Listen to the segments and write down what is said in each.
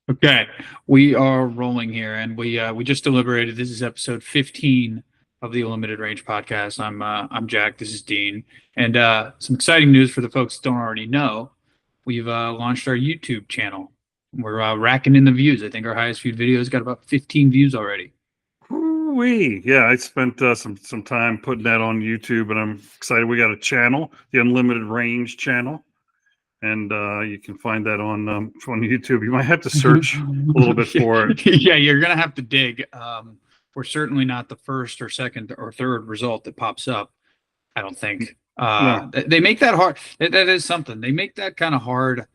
Okay, we are rolling here, and we just deliberated. This is episode 15 of the Limited Range podcast. I'm Jack. This is Dean, and some exciting news for the folks that don't already know. We've launched our YouTube channel. We're racking in the views. I think our highest viewed video has got about 15 views already. Ooh-wee. Yeah, I spent some time putting that on YouTube, and I'm excited. We got a channel, the Unlimited Range channel, and you can find that on YouTube. You might have to search a little bit for it. Yeah, you're gonna have to dig. We're certainly not the first or second or third result that pops up. I don't think. No. They make that hard. That is something. They make that kind of hard.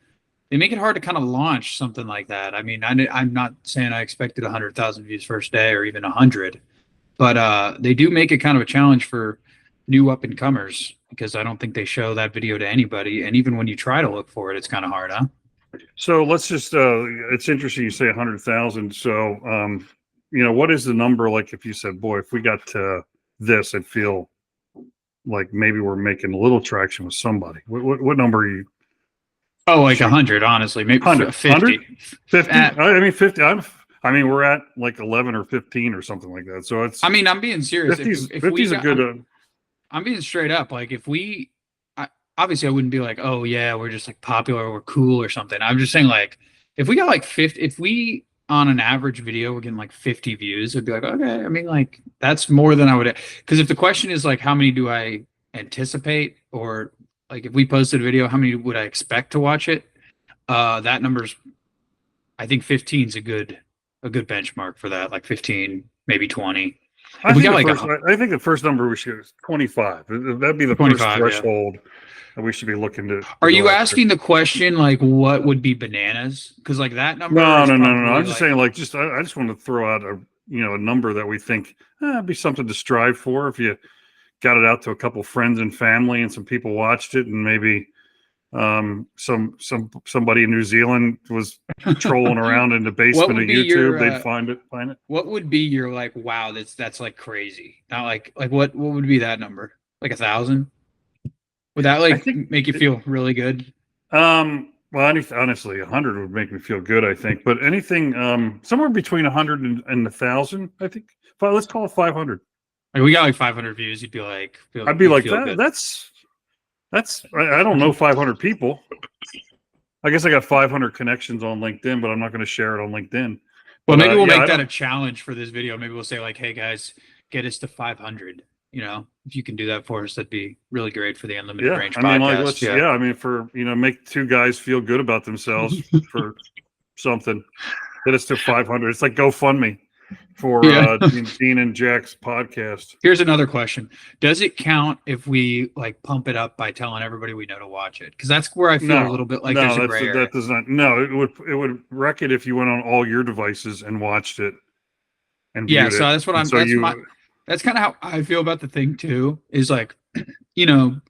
They make it hard to kind of launch something like that. I mean, I'm not saying I expected 100,000 views first day or even 100, but they do make it kind of a challenge for new up and comers because I don't think they show that video to anybody. And even when you try to look for it, it's kind of hard, huh? So let's just. It's interesting you say 100,000. So what is the number like? If you said, "Boy, if we got to this, I'd feel like maybe we're making a little traction with somebody." What number are you? Oh, like 100, honestly, maybe 100, 50. 50. I mean, 50. We're at like 11 or 15 or something like that. So it's. I mean, I'm being serious. 50's a good. I'm being straight up. Like, obviously, I wouldn't be like, oh yeah, we're just like popular, we're cool or something. I'm just saying, like, if we got like 50, if we on an average video we're getting like 50 views, I'd be like, okay. I mean, like, that's more than I would. Because if the question is like, how many do I anticipate, or like if we posted a video, how many would I expect to watch it? That number's, I think 15 is a good benchmark for that. Like 15, maybe 20. I think the first number we should is 25. That'd be the first threshold that we should be looking to. Are you asking the question like what would be bananas? Because like that number. No. I'm just saying, like, I just want to throw out a number that we think it'd be something to strive for. If you got it out to a couple friends and family, and some people watched it, and maybe somebody in New Zealand was trolling around in the basement of YouTube, they'd find it. What would be your like, wow, that's like crazy? Not like what would be that number? Like 1,000? Would that like make you feel really good? Well, honestly, 100 would make me feel good, I think. But anything somewhere between 100 and 1,000, I think. Let's call it 500. Like, we got like 500 views. You'd be like, I'd be like, that's. I don't know 500 people. I guess I got 500 connections on LinkedIn, but I'm not going to share it on LinkedIn. Well, maybe we'll make that a challenge for this video. Maybe we'll say like, hey guys, get us to 500. If you can do that for us, that'd be really great for the Unlimited Range podcast. For make two guys feel good about themselves for something. Get us to 500. It's like GoFundMe for Dean and Jack's podcast. Here's another question: does it count if we like pump it up by telling everybody we know to watch it? Because that's where I feel a little bit like there's a gray area. That does not. No, it would wreck it if you went on all your devices and watched it. And so that's what that's kind of how I feel about the thing too. Is like,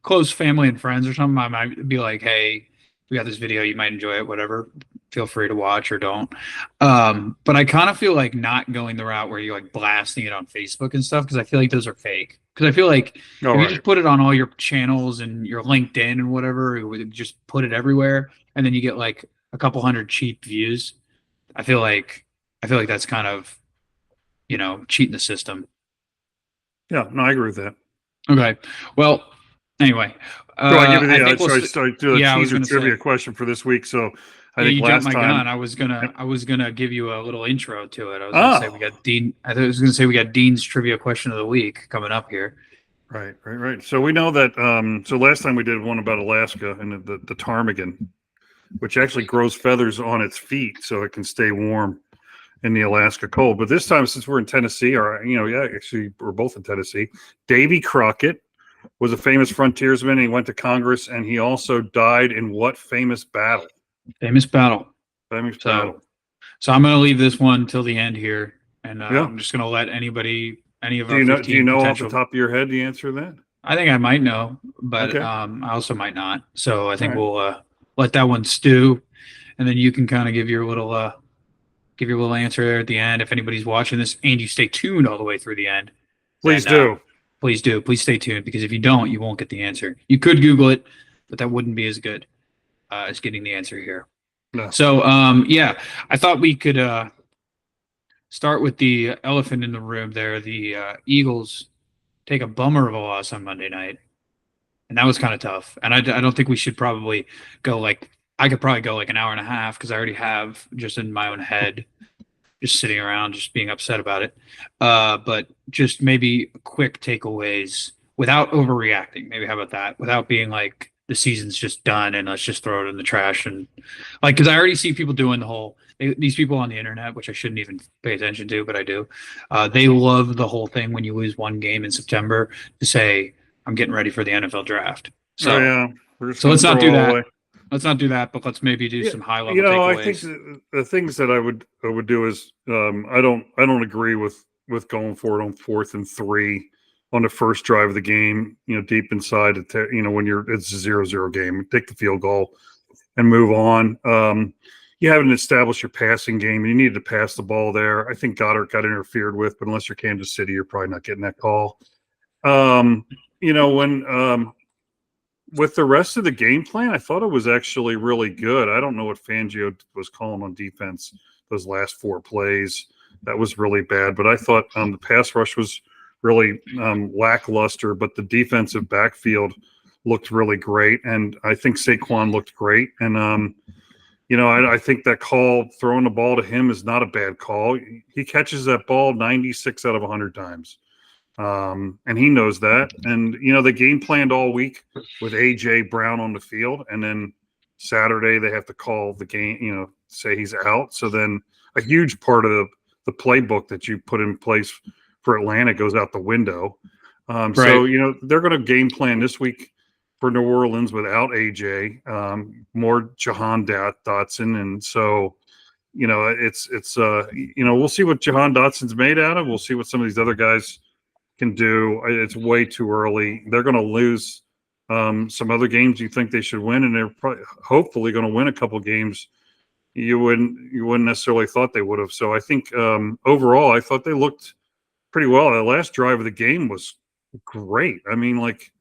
close family and friends or something. I might be like, hey, we got this video, you might enjoy it, whatever. Feel free to watch or don't. But I kind of feel like not going the route where you're like blasting it on Facebook and stuff, because I feel like those are fake. Because I feel like you just put it on all your channels and your LinkedIn and whatever, it would just put it everywhere, and then you get like a couple hundred cheap views. I feel like that's kind of cheating the system. Yeah, no, I agree with that. Okay, well, anyway. Do I give you the teaser trivia question for this week? So I think you last jumped my time gun. I was gonna give you a little intro to it. I was gonna say we got Dean. I was gonna say we got Dean's trivia question of the week coming up here. Right. So we know that. So last time we did one about Alaska and the ptarmigan, which actually grows feathers on its feet so it can stay warm in the Alaska cold. But this time, since we're in Tennessee, actually we're both in Tennessee. Davy Crockett was a famous frontiersman. He went to Congress, and he also died in what famous battle? Famous battle. So I'm going to leave this one till the end here, and I'm just going to let any of our do you know off the top of your head the answer to that? I think I might know, but I also might not. So I think we'll let that one stew, and then you can kind of give your little answer there at the end. If anybody's watching this and you stay tuned all the way through the end, please do. Please stay tuned, because if you don't, you won't get the answer. You could Google it, but that wouldn't be as good as getting the answer here. No. So, yeah, I thought we could start with the elephant in the room there. The Eagles take a bummer of a loss on Monday night, and that was kind of tough. And I don't think we should probably go like I could probably go like an hour and a half because I already have just in my own head, just sitting around, just being upset about it. But just maybe quick takeaways without overreacting. Maybe how about that? Without being like the season's just done and let's just throw it in the trash and like because I already see people doing the whole these people on the internet, which I shouldn't even pay attention to, but I do. They love the whole thing when you lose one game in September to say I'm getting ready for the NFL draft. Oh So yeah, we're just so gonna let's not throw do it all that. away. Let's not do that, but let's maybe do Yeah, some high level I think takeaways. the things that I would do is I don't agree with going for it on 4th and 3 on the first drive of the game. Deep inside, when it's a 0-0 game, take the field goal and move on. You haven't established your passing game. You needed to pass the ball there. I think Goddard got interfered with, but unless you're Kansas City, you're probably not getting that call. When with the rest of the game plan, I thought it was actually really good. I don't know what Fangio was calling on defense those last 4 plays. That was really bad. But I thought the pass rush was really lackluster, but the defensive backfield looked really great. And I think Saquon looked great. And, I think that call, throwing the ball to him, is not a bad call. He catches that ball 96 out of 100 times. And he knows that. And, they game planned all week with A.J. Brown on the field. And then Saturday they have to call the game, say he's out. So then a huge part of the playbook that you put in place for Atlanta goes out the window. Right. So, they're going to game plan this week for New Orleans without A.J., more Jahan Dotson. And so, we'll see what Jahan Dotson's made out of. We'll see what some of these other guys can do. It's way too early. They're going to lose some other games you think they should win, and they're hopefully going to win a couple games you wouldn't necessarily thought they would have. So I think overall, I thought they looked pretty well. The last drive of the game was great. I mean, like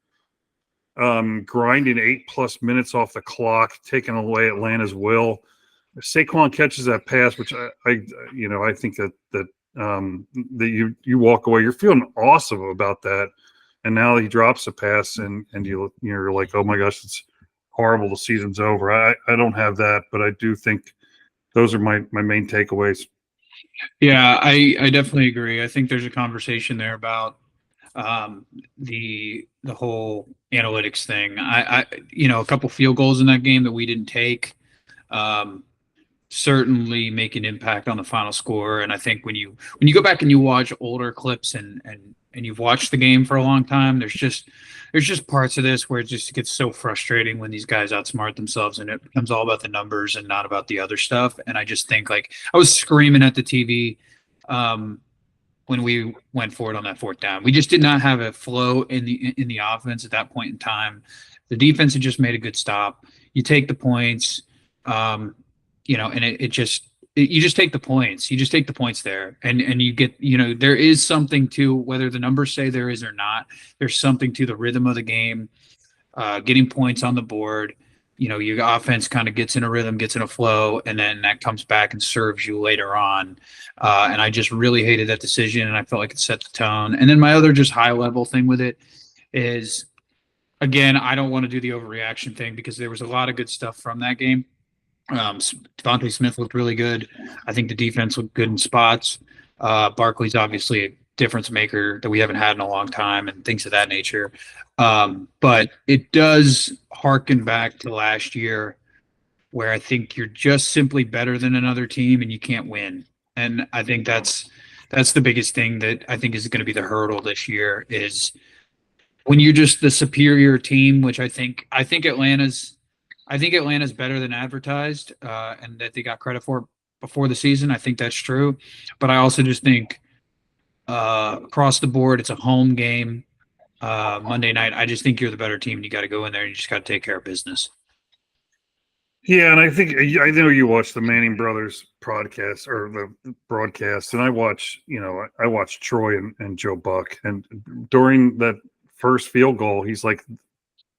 grinding 8+ minutes off the clock, taking away Atlanta's will. Saquon catches that pass, which I think that you walk away, you're feeling awesome about that. And now he drops a pass and you're like, oh my gosh, it's horrible. The season's over. I don't have that, but I do think those are my main takeaways. Yeah, I definitely agree. I think there's a conversation there about the whole analytics thing. I a couple field goals in that game that we didn't take certainly make an impact on the final score. And I think when you go back and you watch older clips and you've watched the game for a long time, there's just parts of this where it just gets so frustrating when these guys outsmart themselves and it becomes all about the numbers and not about the other stuff. And I just think like I was screaming at the TV when we went for it on that 4th down. We just did not have a flow in the offense at that point in time. The defense had just made a good stop. You take the points, and you just take the points. You just take the points there, and you get, there is something to whether the numbers say there is or not. There's something to the rhythm of the game, getting points on the board. Your offense kind of gets in a rhythm, gets in a flow, and then that comes back and serves you later on. And I just really hated that decision, and I felt like it set the tone. And then my other just high level thing with it is, again, I don't want to do the overreaction thing because there was a lot of good stuff from that game. Devontae Smith looked really good. I think the defense looked good in spots. Barkley's obviously a difference maker that we haven't had in a long time and things of that nature. But it does harken back to last year where I think you're just simply better than another team and you can't win. And I think that's the biggest thing that I think is going to be the hurdle this year is when you're just the superior team, which I think Atlanta's better than advertised, and that they got credit for before the season. I think that's true, but I also just think across the board, it's a home game Monday night. I just think you're the better team, and you got to go in there and you just got to take care of business. Yeah, and I know you watch the Manning brothers podcast or the broadcast, and I watch Troy and Joe Buck, and during that first field goal, he's like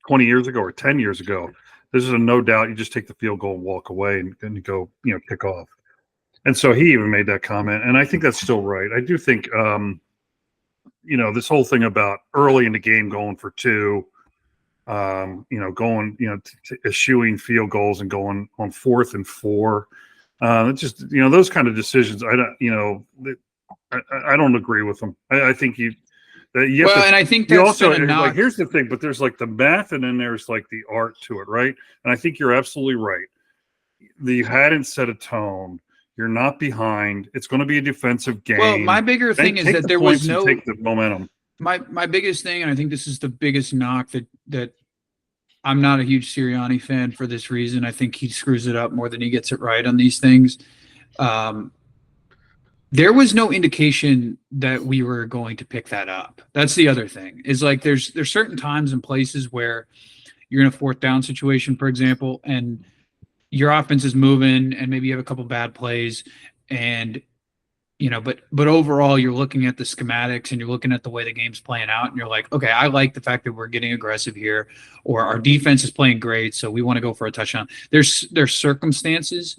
20 years ago or 10 years ago. This is a no doubt. You just take the field goal and walk away, and then you go, kick off. And so he even made that comment, and I think that's still right. I do think, this whole thing about early in the game going for two, eschewing field goals and going on 4th and 4. It's just, those kind of decisions. I don't agree with them. I think and I think that's also like, here's the thing, but there's like the math, and then there's like the art to it, right? And I think you're absolutely right. You hadn't set a tone. You're not behind. It's going to be a defensive game. Well, my bigger thing is that there was no take the momentum. My biggest thing, and I think this is the biggest knock that I'm not a huge Sirianni fan for this reason. I think he screws it up more than he gets it right on these things. There was no indication that we were going to pick that up. That's the other thing. Is like there's certain times and places where you're in a 4th down situation, for example, and your offense is moving, and maybe you have a couple bad plays, and but overall you're looking at the schematics and you're looking at the way the game's playing out, and you're like, okay, I like the fact that we're getting aggressive here, or our defense is playing great, so we want to go for a touchdown. There's circumstances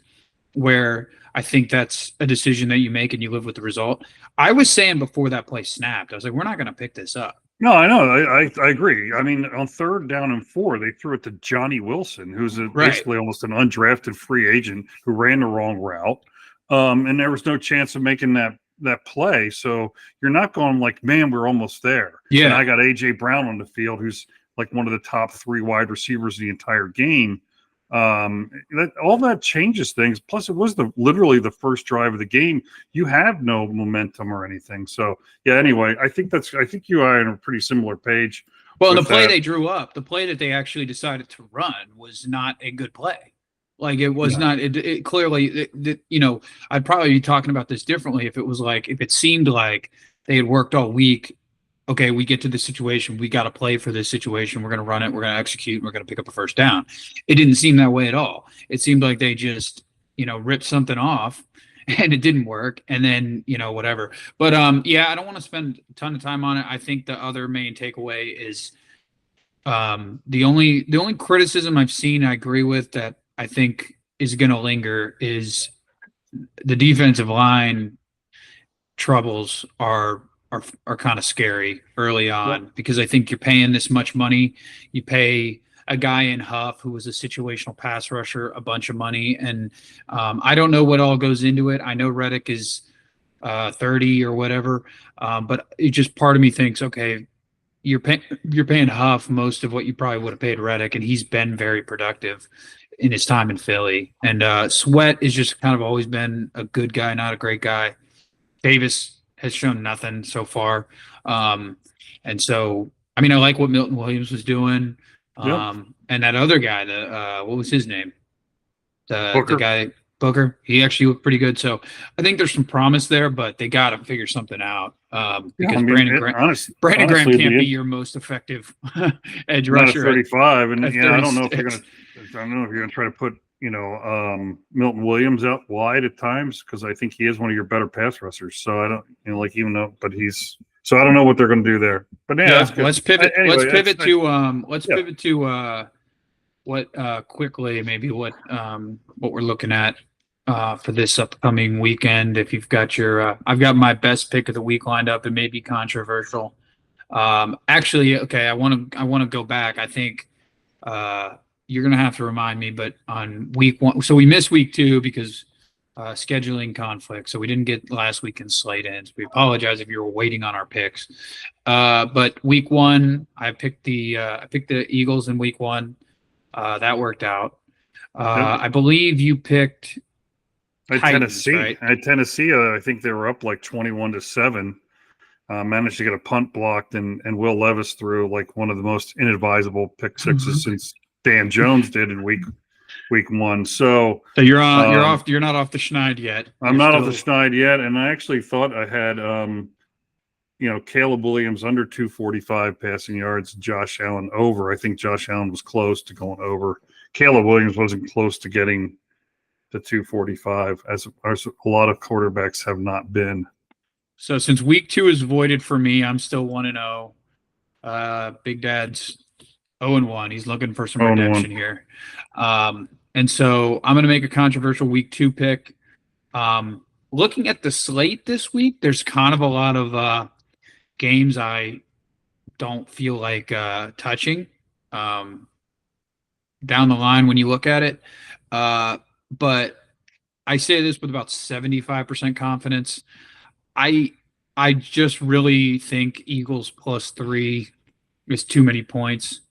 where I think that's a decision that you make and you live with the result. I was saying before that play snapped, I was like, we're not going to pick this up. No, I know. I agree. I mean, on 3rd down and 4, they threw it to Johnny Wilson, who's basically almost an undrafted free agent who ran the wrong route. And there was no chance of making that play. So you're not going like, man, we're almost there. Yeah. And I got A.J. Brown on the field, who's like one of the top 3 wide receivers the entire game. All that changes things. Plus, it was literally the first drive of the game. You have no momentum or anything. So yeah. Anyway, I think you are on a pretty similar page. Well, the play they drew up, the play that they actually decided to run, was not a good play. Like it was not. It clearly, I'd probably be talking about this differently if it seemed like they had worked all week. Okay, we get to this situation. We got to play for this situation. We're going to run it. We're going to execute. And we're going to pick up a first down. It didn't seem that way at all. It seemed like they just, ripped something off, and it didn't work. And then, whatever. But I don't want to spend a ton of time on it. I think the other main takeaway is the only criticism I've seen, I agree with, that I think is going to linger, is the defensive line troubles are kind of scary early on, because I think you're paying this much money. You pay a guy in Huff, who was a situational pass rusher, a bunch of money, and I don't know what all goes into it. I know Reddick is 30 or whatever, but it just, part of me thinks, okay, you're paying Huff most of what you probably would have paid Reddick, and he's been very productive in his time in Philly. And Sweat is just kind of always been a good guy, not a great guy. Davis has shown nothing so far. And so, I mean, I like what Milton Williams was doing. And that other guy, what was his name? The guy, Booker, he actually looked pretty good. So I think there's some promise there, but they got to figure something out. Because Brandon Graham can't be your most effective edge rusher. 35. And I don't know if you're going to try to put, Milton Williams out wide at times, because I think he is one of your better pass rushers. So I don't, so I don't know what they're going to do there. But let's pivot. Anyway, let's pivot to quickly maybe what we're looking at for this upcoming weekend. If you've got I've got my best pick of the week lined up. It may be controversial. Actually, okay, I want to go back. I think. You're going to have to remind me, but on week 1, so we missed week 2 because scheduling conflict. So we didn't get last weekend's slate in. So we apologize if you were waiting on our picks. But week 1, I picked the Eagles in week 1. That worked out. I believe you picked Tennessee. Right? At Tennessee, I think they were up like 21-7. Managed to get a punt blocked, and Will Levis threw like one of the most inadvisable pick sixes since Dan Jones did in week 1. So you're off. You're not off the schneid yet. I'm not off the schneid yet, and I actually thought I had Caleb Williams under 245 passing yards, Josh Allen over. I think Josh Allen was close to going over. Caleb Williams wasn't close to getting to 245, as a lot of quarterbacks have not been. So since week 2 is voided for me, I'm still 1-0. Big Dad's 0-1. He's looking for some redemption here. And so I'm going to make a controversial week 2 pick. Looking at the slate this week, there's kind of a lot of games I don't feel like touching down the line when you look at it. But I say this with about 75% confidence. I I just really think Eagles +3 is too many points.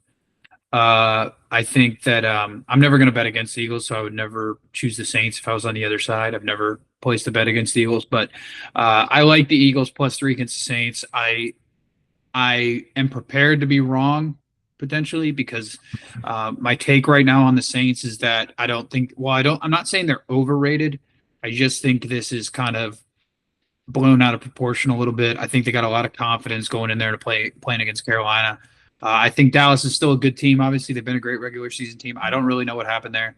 I think that I'm never going to bet against the Eagles, so I would never choose the Saints if I was on the other side. I've never placed a bet against the Eagles, but I like the Eagles +3 against the Saints. I am prepared to be wrong potentially because my take right now on the Saints is that I don't think. Well, I'm not saying they're overrated. I just think this is kind of blown out of proportion a little bit. I think they got a lot of confidence going in there to playing against Carolina. I think Dallas is still a good team. Obviously, they've been a great regular season team. I don't really know what happened there,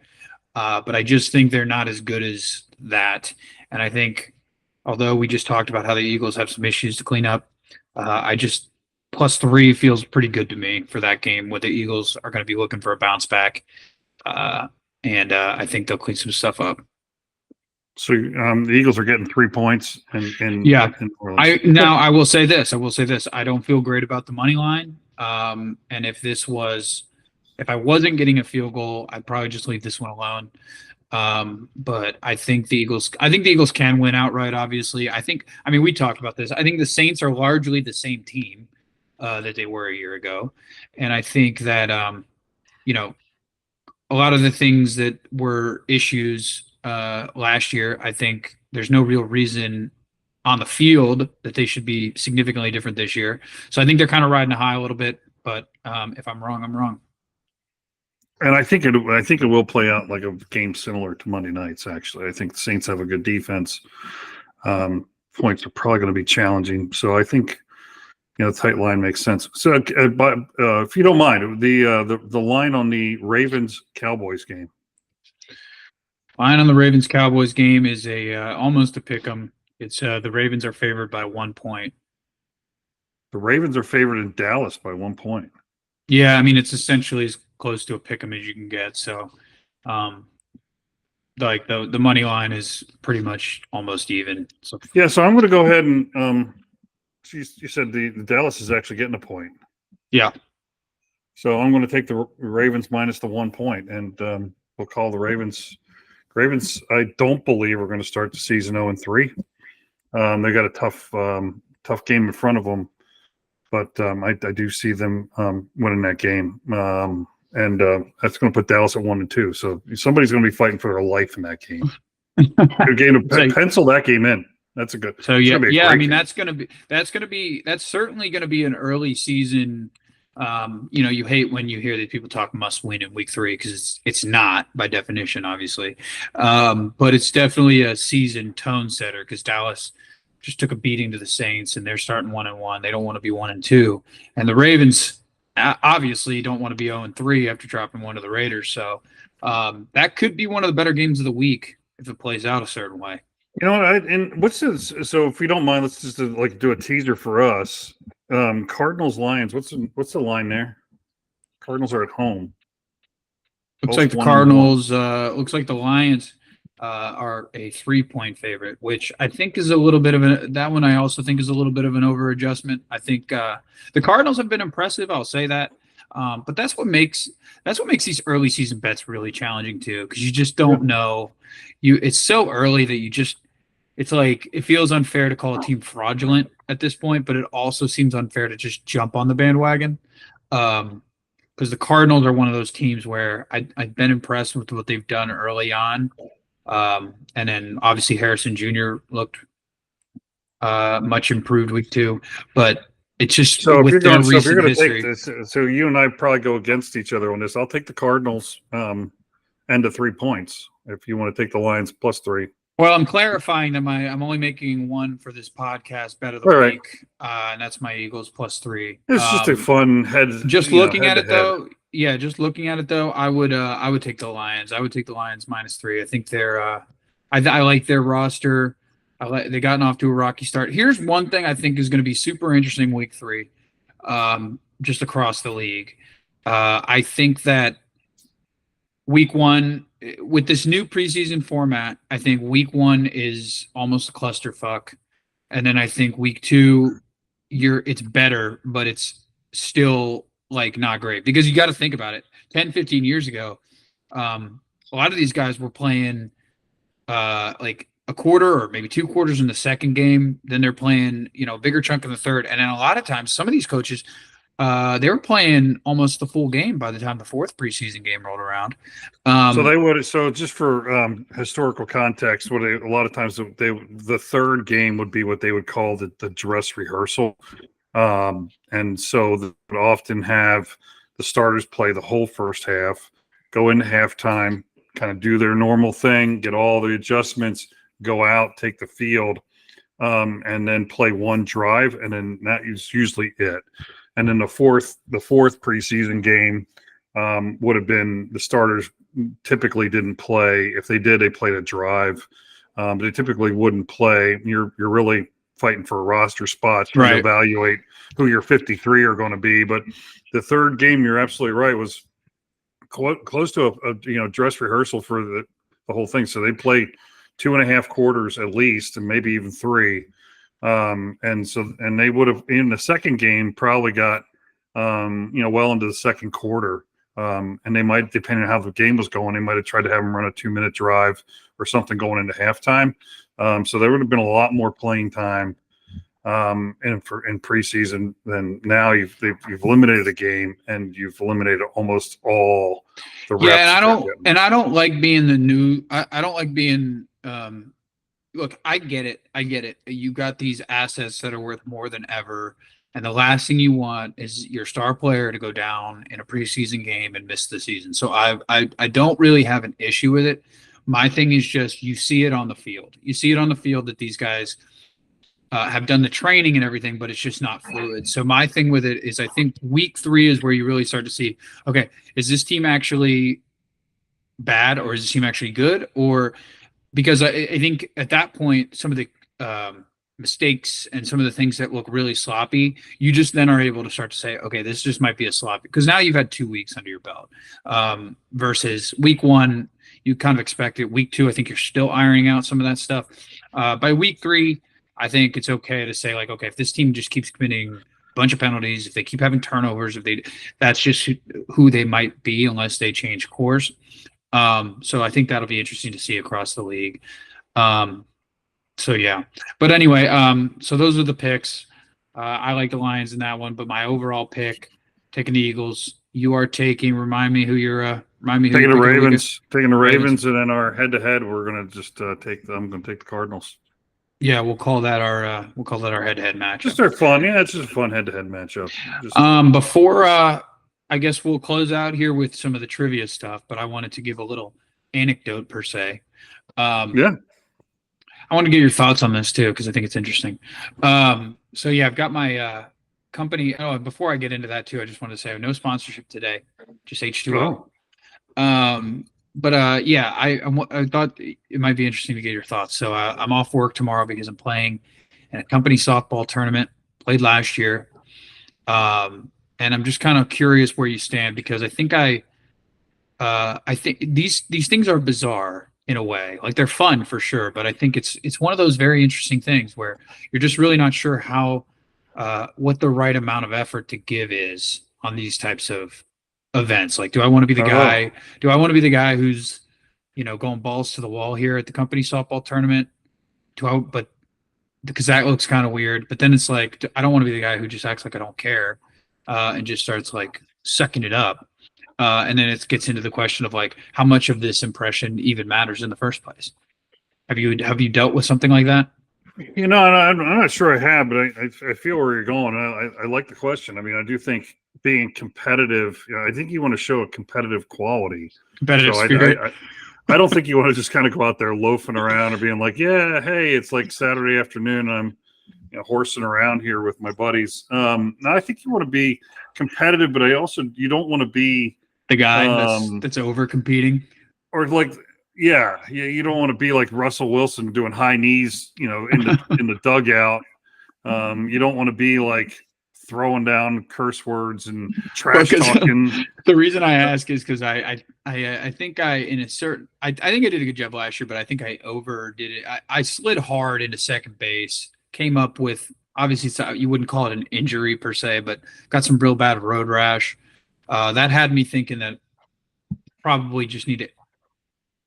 but I just think they're not as good as that. And I think, although we just talked about how the Eagles have some issues to clean up, I just +3 feels pretty good to me for that game. Where the Eagles are going to be looking for a bounce back, and I think they'll clean some stuff up. So the Eagles are getting 3 points, yeah. I will say this. I don't feel great about the money line. And if I wasn't getting a field goal, I'd probably just leave this one alone. But I think the Eagles can win outright. Obviously, we talked about this. I think the Saints are largely the same team that they were a year ago, and I think that a lot of the things that were issues last year, I think there's no real reason on the field that they should be significantly different this year. So I think they're kind of riding a high a little bit, but if I'm wrong, I'm wrong. And I think it will play out like a game similar to Monday nights. Actually, I think the Saints have a good defense. Points are probably going to be challenging, so I think tight line makes sense. So, but if you don't mind, the line on the Ravens Cowboys game. Line on the Ravens Cowboys game is almost a pick 'em. It's the Ravens are favored by 1 point. The Ravens are favored in Dallas by 1 point. Yeah, it's essentially as close to a pick 'em as you can get. So, like the money line is pretty much almost even. So yeah, so I'm going to go ahead and you said the Dallas is actually getting a point. Yeah. So I'm going to take the Ravens minus the 1 point, and we'll call the Ravens. Ravens, I don't believe are going to start the season 0-3. They got a tough game in front of them, but I do see them winning that game, and that's going to put Dallas at 1-2. So somebody's going to be fighting for their life in that game. Good game to pencil that game in. That's a good. So yeah. That's certainly going to be an early season. You hate when you hear that people talk must win in week 3 because it's not by definition, obviously. But it's definitely a season tone setter because Dallas just took a beating to the Saints and they're starting 1-1. They don't want to be 1-2, and the Ravens obviously don't want to be 0-3 after dropping one to the Raiders. So that could be one of the better games of the week if it plays out a certain way. You know what? And what's this? So if we don't mind, let's just do a teaser for us. Cardinals Lions. What's the line there? Cardinals are at home. Looks like the Cardinals. Looks like the Lions are a 3-point favorite, which I think is a little bit of that one. I also think is a little bit of an over adjustment. I think the Cardinals have been impressive. I'll say that. But that's what makes these early season bets really challenging too, because you just don't know. It's so early that it's like it feels unfair to call a team fraudulent at this point, but it also seems unfair to just jump on the bandwagon. Because the Cardinals are one of those teams where I've been impressed with what they've done early on. And then obviously Harrison Jr. looked much improved week 2, but it's just so if you're going to history. Take this, so you and I probably go against each other on this. I'll take the Cardinals and the 3 points if you want to take the Lions +3. Well, I'm clarifying that I'm only making one for this podcast bet of the week, and that's my Eagles +3. It's just a fun head. Just looking at it though, I would take the Lions. I would take the Lions -3. I think they're I like their roster. They gotten off to a rocky start. Here's one thing I think is going to be super interesting week 3, just across the league. I think that week one with this new preseason format, I think week one is almost a clusterfuck. And then I think week two, it's better, but it's still like not great because you got to think about it. 10, 15 years ago, a lot of these guys were playing like a quarter or maybe 2 quarters in the second game. Then they're playing, a bigger chunk in the third. And then a lot of times, some of these coaches, they were playing almost the full game by the time the fourth preseason game rolled around. So they would. So just for historical context, a lot of times the third game would be what they would call the dress rehearsal, and so they would often have the starters play the whole first half, go into halftime, kind of do their normal thing, get all the adjustments, go out, take the field, and then play one drive, and then that is usually it. And then the fourth preseason game would have been the starters typically didn't play. If they did, they played a drive. But they typically wouldn't play. You're really fighting for a roster spot to evaluate who your 53 are going to be. But the third game, you're absolutely right, was close to a dress rehearsal for the whole thing. So they played 2.5 quarters at least, and maybe even 3. And they would have in the second game probably got well into the second quarter. And they might, depending on how the game was going, they might have tried to have them run a 2-minute drive or something going into halftime. So there would have been a lot more playing time in preseason than now. You've eliminated a game and you've eliminated almost all the reps. Yeah, and I don't like being the new. I don't like being. Look, I get it. You got these assets that are worth more than ever. And the last thing you want is your star player to go down in a preseason game and miss the season. So I don't really have an issue with it. My thing is just you see it on the field. You see it on the field that these guys have done the training and everything, but it's just not fluid. So my thing with it is I think week 3 is where you really start to see, okay, is this team actually bad or is this team actually good? Or because I think at that point, some of the mistakes and some of the things that look really sloppy, you just then are able to start to say, okay, this just might be a sloppy, because now you've had 2 weeks under your belt versus week 1, you kind of expect it. Week 2, I think you're still ironing out some of that stuff. By week 3, I think it's okay to say like, okay, if this team just keeps committing a bunch of penalties, if they keep having turnovers, that's just who they might be unless they change course. So I think that'll be interesting to see across the league. So yeah, but anyway, so those are the picks. I like the Lions in that one, but my overall pick, taking the Eagles. You are taking. Remind me who you're. Taking the Ravens. Taking the Ravens, and then our head-to-head, we're gonna just take. I'm gonna take the Cardinals. Yeah, we'll call that our head-to-head match. Just our fun. Yeah, it's just a fun head-to-head matchup. Before I guess we'll close out here with some of the trivia stuff, but I wanted to give a little anecdote per se. Yeah. I want to get your thoughts on this too, because I think it's interesting. So yeah, I've got my company. Oh, before I get into that too, I just want to say I have no sponsorship today, just H2O. Yeah, I thought it might be interesting to get your thoughts. So I'm off work tomorrow because I'm playing in a company softball tournament. Played last year, and I'm just kind of curious where you stand, because I think I think these things are bizarre in a way. Like, they're fun for sure, but I think it's one of those very interesting things where you're just really not sure how what the right amount of effort to give is on these types of events. Like, do I want to be the guy? Do I want to be the guy who's going balls to the wall here at the company softball tournament? But because that looks kind of weird. But then it's like, I don't want to be the guy who just acts like I don't care and just starts like sucking it up. And then it gets into the question of like, how much of this impression even matters in the first place? Have you dealt with something like that? I'm not sure I have, but I feel where you're going. I like the question. I mean, I do think being competitive, I think you want to show a competitive quality. Competitive spirit. I don't think you want to just kind of go out there loafing around or being like, yeah, hey, it's like Saturday afternoon. I'm horsing around here with my buddies. No, I think you want to be competitive, but you don't want to be the guy that's over competing, or like, you don't want to be like Russell Wilson doing high knees, in the dugout. You don't want to be like throwing down curse words and trash talking. The reason I ask is because I think I think I did a good job last year, but I think I overdid it. I slid hard into second base, came up with obviously you wouldn't call it an injury per se, but got some real bad road rash. That had me thinking that probably just need to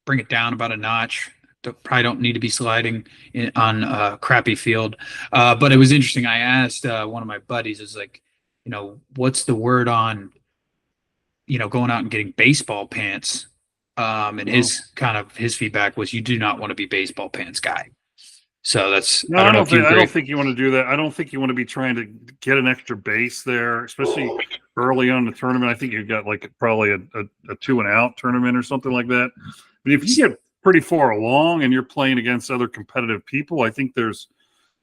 bring it down about a notch. Probably don't need to be sliding on a crappy field. But it was interesting. I asked one of my buddies, is like, what's the word on, going out and getting baseball pants? And his feedback was, you do not want to be baseball pants guy. So that's no, I don't think you want to do that. I don't think you want to be trying to get an extra base there, especially early on in the tournament. I think you've got like probably a 2-and-out tournament or something like that. But if you get pretty far along and you're playing against other competitive people, I think there's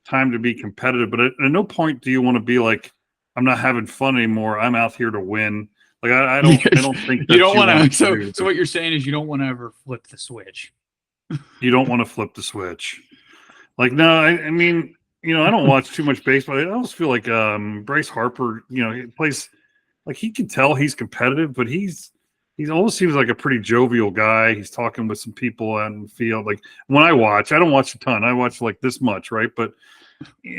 time to be competitive. But at no point do you want to be like, I'm not having fun anymore. I'm out here to win. Like I don't think that you don't want to. So what you're saying is you don't want to ever flip the switch. You don't want to flip the switch. Like, no, I mean, I don't watch too much baseball. I always feel like Bryce Harper, he plays like he can tell he's competitive, but he almost seems like a pretty jovial guy. He's talking with some people out in the field. Like when I don't watch a ton. I watch like this much, right? But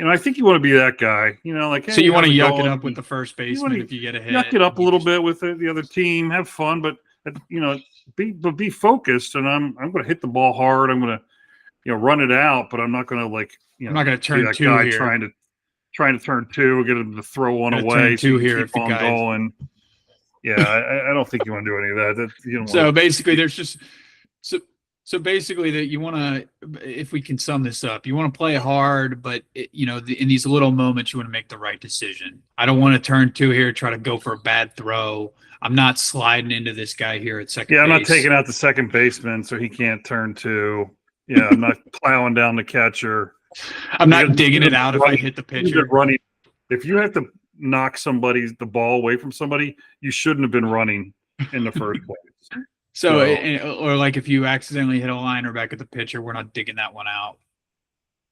I think you want to be that guy. Like, hey, so you want to yuck it up with the first baseman if you get a hit. Yuck it up a little bit with the other team. Have fun, but be focused. And I'm going to hit the ball hard. I'm going to run it out, but I'm not going to I'm not going to turn that two guy here. trying to turn two, get him to throw one away. Two here keep on going. Yeah, I don't think you want to do any of that. So basically, there's just so basically that you want to, if we can sum this up, you want to play hard, but in these little moments, you want to make the right decision. I don't want to turn two here, try to go for a bad throw. I'm not sliding into this guy here at second base. I'm not taking out the second baseman so he can't turn two. Yeah, I'm not plowing down the catcher. I'm not digging it out if I hit the pitcher. Running. If you have to knock the ball away from somebody, you shouldn't have been running in the first place. So, or like if you accidentally hit a liner back at the pitcher, we're not digging that one out.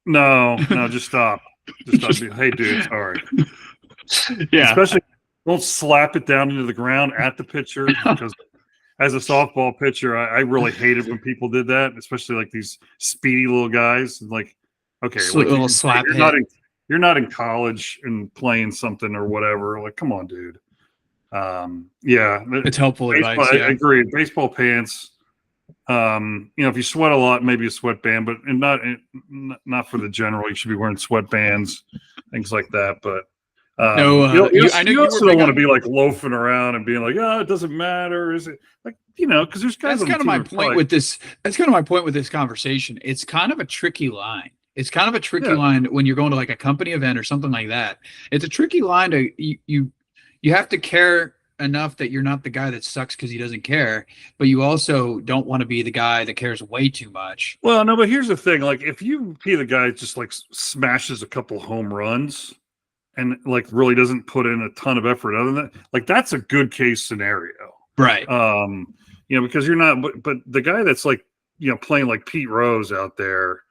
No, just stop. Just stop. Hey, dude, sorry. Yeah. Especially don't slap it down into the ground at the pitcher because as a softball pitcher, I really hated when people did that, especially like these speedy little guys. Like, okay, little slap you're not in college and playing something or whatever. Like, come on, dude. It's helpful advice. I agree. Baseball pants. If you sweat a lot, maybe a sweatband, but not for the general. You should be wearing sweatbands, things like that. But I know you also don't want to be like loafing around and being like, it doesn't matter. Is it like because there's guys. That's kind of my point with this. That's kind of my point with this conversation. It's kind of a tricky line. It's kind of a tricky line when you're going to like a company event or something like that. It's a tricky line to you have to care enough that you're not the guy that sucks because he doesn't care, but you also don't want to be the guy that cares way too much. Well, no, but here's the thing: like if you be the guy that just like smashes a couple home runs and like really doesn't put in a ton of effort, other than that, like that's a good case scenario, right? Because you're not, but the guy that's like playing like Pete Rose out there.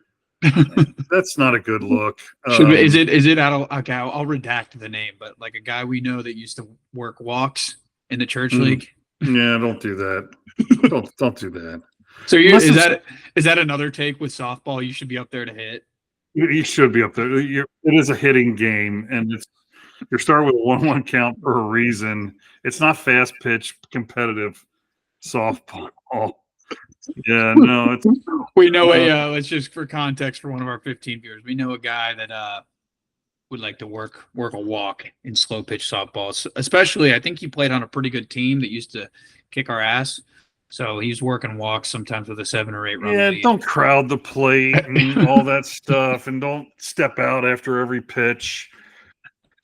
That's not a good look. Is it out of okay? I'll redact the name, but like a guy we know that used to work walks in the church league. Yeah, don't do that. don't do that. So is that another take with softball? You should be up there to hit. You should be up there. It is a hitting game, and you're starting with a 1-1 count for a reason. It's not fast pitch competitive softball. Yeah, no. We know let's just for context for one of our 15 viewers. We know a guy that would like to work a walk in slow pitch softball. Especially, I think he played on a pretty good team that used to kick our ass. So he's working walks sometimes with a 7 or 8 run. Yeah, lead. Don't crowd the plate and all that stuff, and don't step out after every pitch.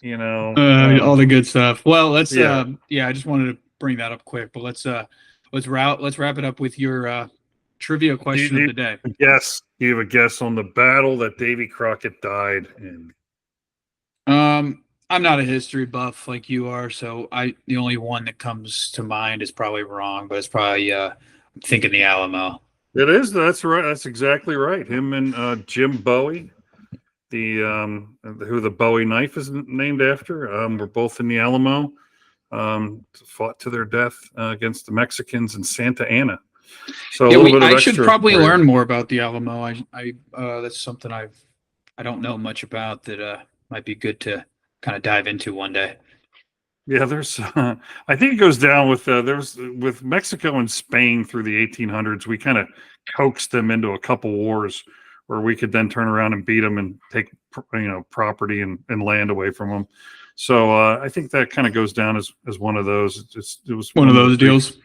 All the good stuff. Well, let's. I just wanted to bring that up quick, but let's wrap it up with your trivia question of the day. Yes, you have a guess on the battle that Davy Crockett died in. I'm not a history buff like you are, so the only one that comes to mind is probably wrong, but it's probably I'm thinking the Alamo. It is. That's right. That's exactly right. Him and Jim Bowie who the Bowie knife is named after, were both in the Alamo. Fought to their death against the Mexicans in Santa Ana. So I should probably learn more about the Alamo. That's something I don't know much about that might be good to kind of dive into one day. Yeah, there's. I think it goes down with with Mexico and Spain through the 1800s. We kind of coaxed them into a couple wars where we could then turn around and beat them and take property and land away from them. So I think that kind of goes down as one of those. It was one of those deals.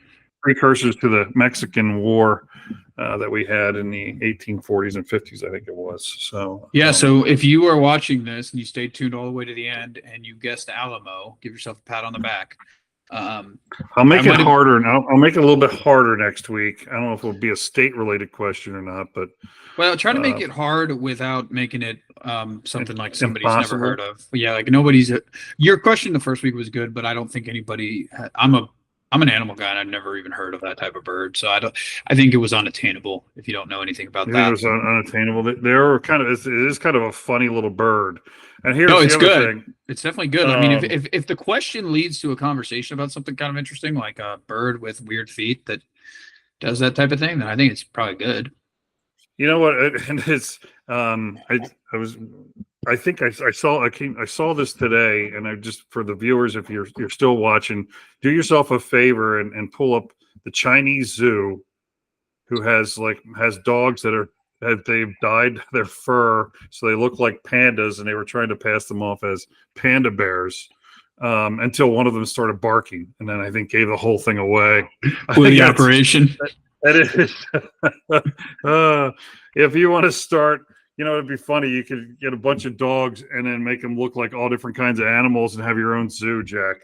Precursors to the Mexican War that we had in the 1840s and 50s, I think it was. So yeah. So if you are watching this and you stayed tuned all the way to the end and you guessed Alamo, give yourself a pat on the back. I'll make it harder, and I'll make it a little bit harder next week. I don't know if it'll be a state-related question or not, but try to make it hard without making it something like somebody's impossible. never heard of. Yeah, like your question the first week was good, but I don't think anybody. I'm an animal guy, and I've never even heard of that type of bird. So I think it was unattainable if you don't know anything about that. It was unattainable. They're it is kind of a funny little bird. And here's it's the other good. thing. It's definitely good. I mean, if the question leads to a conversation about something kind of interesting, like a bird with weird feet that does that type of thing, then I think it's probably good. You know what? And it's I saw this today, and I just, for the viewers, if you're still watching, do yourself a favor and pull up the Chinese zoo, who has dogs that they've dyed their fur so they look like pandas, and they were trying to pass them off as panda bears until one of them started barking, and then I think gave the whole thing away with the operation. That is, if you want to start, it'd be funny. You could get a bunch of dogs and then make them look like all different kinds of animals and have your own zoo, Jack.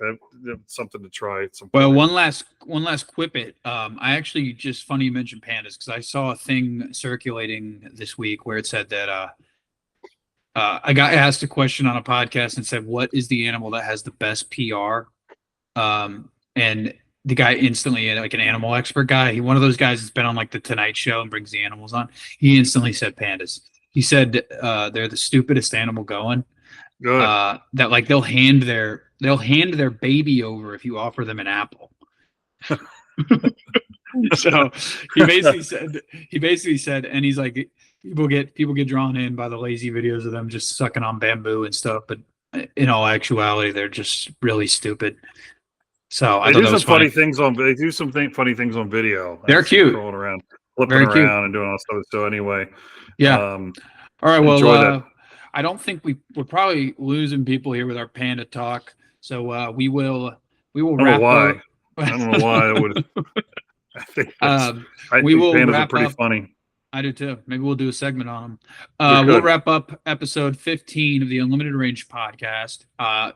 That's something to try at some point. Well, one last quippet. I actually, just funny you mentioned pandas, because I saw a thing circulating this week where it said that I got asked a question on a podcast and said, "What is the animal that has the best PR?" And the guy instantly, like an animal expert guy, one of those guys that's been on like the Tonight Show and brings the animals on, he instantly said pandas. He said they're the stupidest animal going. Good. That like they'll hand their baby over if you offer them an apple. So he basically said, and he's like, people get drawn in by the lazy videos of them just sucking on bamboo and stuff, but in all actuality, they're just really stupid. So I do thought some funny things on. They do some funny things on video. They're cute, rolling around, flipping very around, cute, and doing all stuff. So anyway, yeah. All right. Well, I don't think we're probably losing people here with our panda talk. So we will wrap up. I don't know why I would. I think pandas are pretty funny. I do too. Maybe we'll do a segment on them. We'll wrap up episode 15 of the Unlimited Range podcast.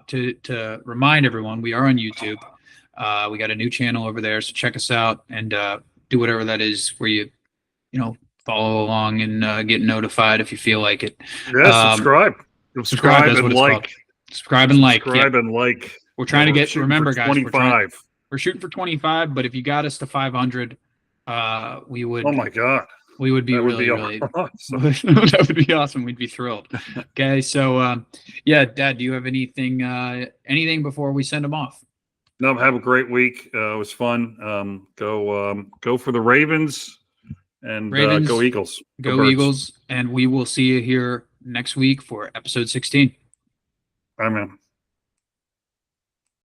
To remind everyone, we are on YouTube. We got a new channel over there, so check us out and do whatever that is where you follow along and get notified if you feel like it. Yeah, subscribe and like. Subscribe and like. Subscribe and like. We're trying to get. Remember, guys, 25. We're shooting for 25, but if you got us to 500, we would. Oh my God. We would be really awesome. That would be awesome. We'd be thrilled. Okay, so yeah, Dad, do you have anything before we send them off? No, have a great week. It was fun. Go for the Ravens and go Eagles. Go Eagles, and we will see you here next week for episode 16. Bye, man.